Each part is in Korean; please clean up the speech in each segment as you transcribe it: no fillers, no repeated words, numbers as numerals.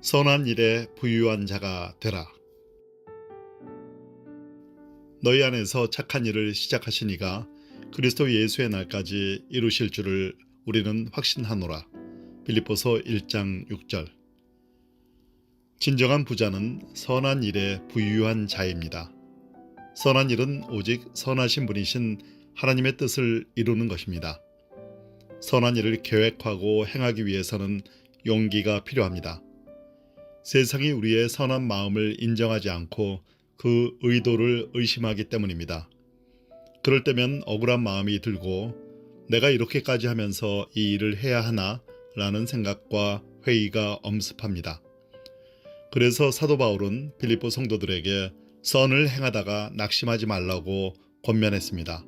선한 일에 부유한 자가 되라. 너희 안에서 착한 일을 시작하신 이가 그리스도 예수의 날까지 이루실 줄을 우리는 확신하노라. 빌립보서 1장 6절. 진정한 부자는 선한 일에 부유한 자입니다. 선한 일은 오직 선하신 분이신 하나님의 뜻을 이루는 것입니다. 선한 일을 계획하고 행하기 위해서는 용기가 필요합니다. 세상이 우리의 선한 마음을 인정하지 않고 그 의도를 의심하기 때문입니다. 그럴 때면 억울한 마음이 들고 내가 이렇게까지 하면서 이 일을 해야 하나? 라는 생각과 회의가 엄습합니다. 그래서 사도 바울은 빌립보 성도들에게 선을 행하다가 낙심하지 말라고 권면했습니다.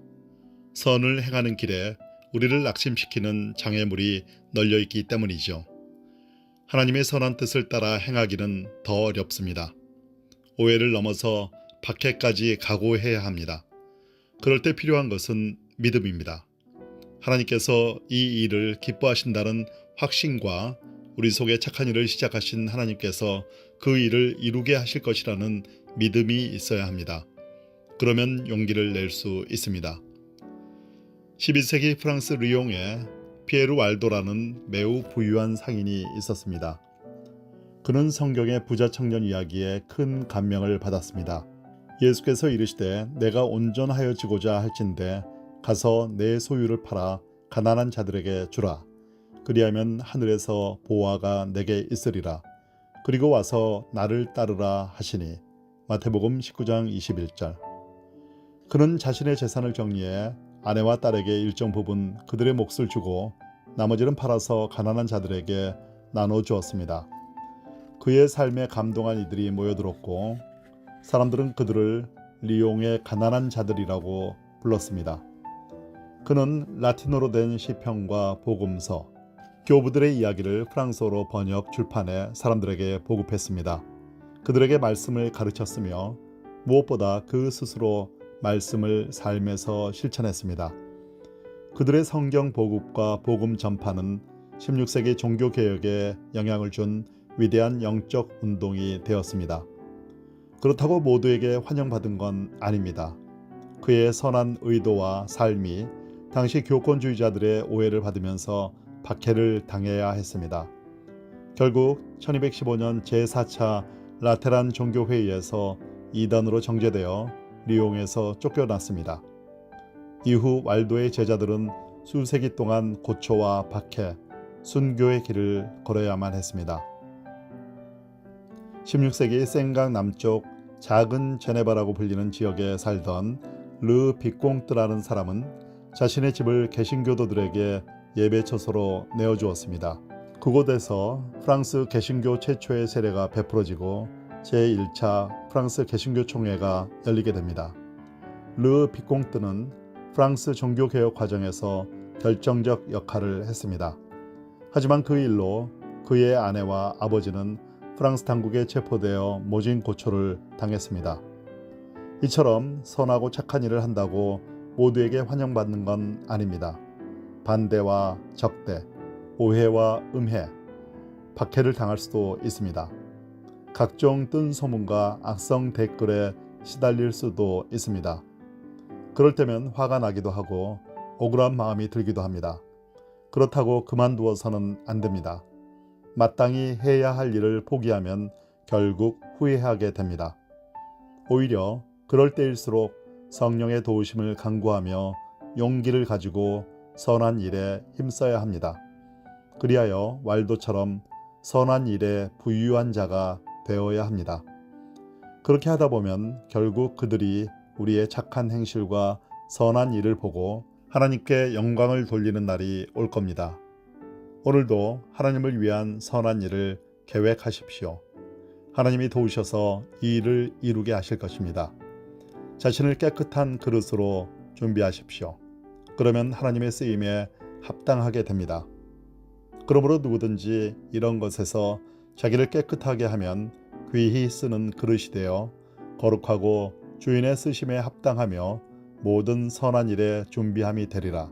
선을 행하는 길에 우리를 낙심시키는 장애물이 널려있기 때문이죠. 하나님의 선한 뜻을 따라 행하기는 더 어렵습니다. 오해를 넘어서 박해까지 각오해야 합니다. 그럴 때 필요한 것은 믿음입니다. 하나님께서 이 일을 기뻐하신다는 확신과 우리 속에 착한 일을 시작하신 하나님께서 그 일을 이루게 하실 것이라는 믿음이 있어야 합니다. 그러면 용기를 낼 수 있습니다. 12세기 프랑스 리옹에 피에르 왈도라는 매우 부유한 상인이 있었습니다. 그는 성경의 부자 청년 이야기에 큰 감명을 받았습니다. 예수께서 이르시되 내가 온전하여지고자 할진대 가서 내 소유를 팔아 가난한 자들에게 주라. 그리하면 하늘에서 보화가 내게 있으리라. 그리고 와서 나를 따르라 하시니. 마태복음 19장 21절. 그는 자신의 재산을 정리해 아내와 딸에게 일정 부분 그들의 몫을 주고 나머지는 팔아서 가난한 자들에게 나눠주었습니다. 그의 삶에 감동한 이들이 모여들었고 사람들은 그들을 리옹의 가난한 자들이라고 불렀습니다. 그는 라틴어로 된 시편과 복음서, 교부들의 이야기를 프랑스어로 번역 출판해 사람들에게 보급했습니다. 그들에게 말씀을 가르쳤으며 무엇보다 그 스스로 말씀을 삶에서 실천했습니다. 그들의 성경 보급과 복음 전파는 16세기 종교개혁에 영향을 준 위대한 영적 운동이 되었습니다. 그렇다고 모두에게 환영받은 건 아닙니다. 그의 선한 의도와 삶이 당시 교권주의자들의 오해를 받으면서 박해를 당해야 했습니다. 결국 1215년 제4차 라테란 종교회의에서 이단으로 정죄되어 리옹에서 쫓겨났습니다. 이후 왈도의 제자들은 수세기 동안 고초와 박해, 순교의 길을 걸어야만 했습니다. 16세기 생강 남쪽 작은 제네바라고 불리는 지역에 살던 르 비꽁뜨라는 사람은 자신의 집을 개신교도들에게 예배처소로 내어주었습니다. 그곳에서 프랑스 개신교 최초의 세례가 베풀어지고 제1차 프랑스 개신교 총회가 열리게 됩니다. 르 비꽁뜨는 프랑스 종교개혁 과정에서 결정적 역할을 했습니다. 하지만 그 일로 그의 아내와 아버지는 프랑스 당국에 체포되어 모진 고초를 당했습니다. 이처럼 선하고 착한 일을 한다고 모두에게 환영받는 건 아닙니다. 반대와 적대, 오해와 음해, 박해를 당할 수도 있습니다. 각종 뜬 소문과 악성 댓글에 시달릴 수도 있습니다. 그럴 때면 화가 나기도 하고 억울한 마음이 들기도 합니다. 그렇다고 그만두어서는 안 됩니다. 마땅히 해야 할 일을 포기하면 결국 후회하게 됩니다. 오히려 그럴 때일수록 성령의 도우심을 간구하며 용기를 가지고 선한 일에 힘써야 합니다. 그리하여 왈도처럼 선한 일에 부유한 자가 되어야 합니다. 그렇게 하다 보면 결국 그들이 우리의 착한 행실과 선한 일을 보고 하나님께 영광을 돌리는 날이 올 겁니다. 오늘도 하나님을 위한 선한 일을 계획하십시오. 하나님이 도우셔서 이 일을 이루게 하실 것입니다. 자신을 깨끗한 그릇으로 준비하십시오. 그러면 하나님의 쓰임에 합당하게 됩니다. 그러므로 누구든지 이런 것에서 자기를 깨끗하게 하면 귀히 쓰는 그릇이 되어 거룩하고 주인의 쓰심에 합당하며 모든 선한 일에 준비함이 되리라.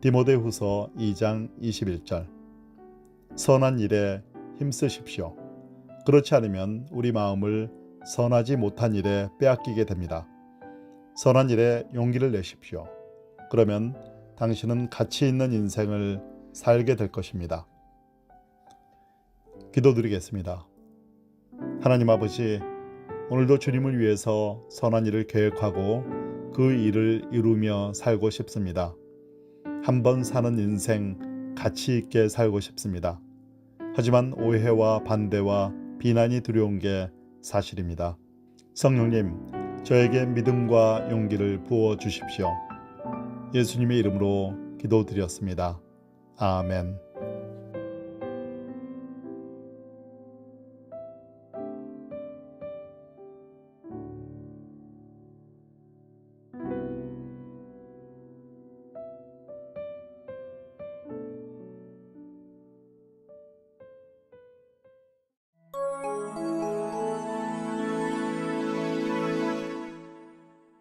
디모데후서 2장 21절. 선한 일에 힘쓰십시오. 그렇지 않으면 우리 마음을 선하지 못한 일에 빼앗기게 됩니다. 선한 일에 용기를 내십시오. 그러면 당신은 가치 있는 인생을 살게 될 것입니다. 기도드리겠습니다. 하나님 아버지, 오늘도 주님을 위해서 선한 일을 계획하고 그 일을 이루며 살고 싶습니다. 한 번 사는 인생 가치 있게 살고 싶습니다. 하지만 오해와 반대와 비난이 두려운 게 사실입니다. 성령님, 저에게 믿음과 용기를 부어 주십시오. 예수님의 이름으로 기도드렸습니다. 아멘.